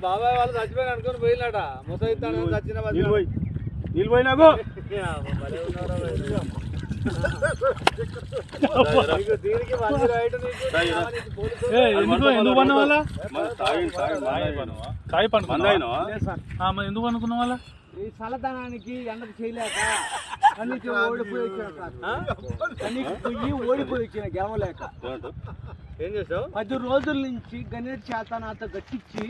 బాబాయ్ వాళ్ళు చచ్చిపోయిన అనుకుని పోయినాట ముసైతాను చచ్చిన నిలిపోయినాకు ఎందుకు పన్న వాళ్ళ ఎందుకు అనుకున్న వాళ్ళ ఈ చల్లదనానికి ఎండకు చేయలేక కన్నీకి ఓడిపోయి వచ్చిన సార్ కన్నీకి పొయ్యి ఓడిపోయి వచ్చిన గెలవలేక ఏం చేసావు 10 రోజుల నుంచి గణేట్ చేత నాతో గట్టించి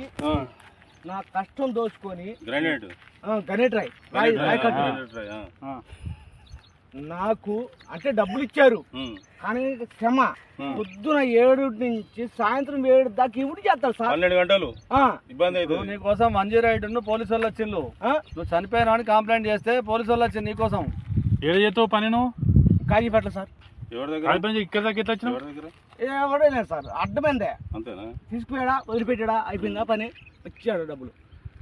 నా కష్టం దోచుకొని గణేట్ రాయ్ కట్టు నాకు అంటే డబ్బులు ఇచ్చారు కానీ క్షమ పొద్దున 7 నుంచి సాయంత్రం 7 దాకా ఇవి చేస్తారు సార్ 12 గంటలు ఇబ్బంది అవుతుంది నీకోసం 108 పోలీసు వాళ్ళు వచ్చిండు నువ్వు చనిపోయినా అని కంప్లైంట్ చేస్తే పోలీసు వాళ్ళు వచ్చింది నీకోసం ఏడు చేస్తావు పని నువ్వు కాజీపేట సార్ ఇక్కడ దాకా ఎట్లా వచ్చినావు ఎవడో లేదు సార్ అడ్డమైందే అంతేనా తీసుకుపోయాడా వదిలిపెట్టాడా అయిపోయిందా పని వచ్చాడు డబ్బులు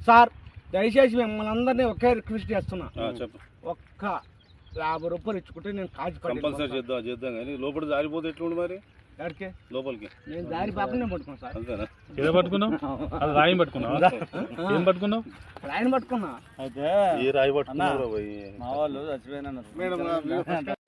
సార్ దయచేసి మిమ్మల్ని అందరినీ ఒకే రిక్వెస్ట్ చేస్తున్నా ఒక్క 50 రూపాయలు ఇచ్చుకుంటే నేను కంపల్సరీ చేద్దాం కానీ లోపల జారిపోతే ఎట్లుండి మరి ఎక్కడికి లోపలికి నేను దారి పాపనే పట్టుకున్నాను సార్ అంతేనా ఏదో పట్టుకున్నావు అది రాయి పట్టుకున్నావు ఏం పట్టుకున్నావు రాయిని పట్టుకున్నా అయితే ఈ రాయి పట్టుకున్నా మా వాళ్ళు చచ్చిపోయినా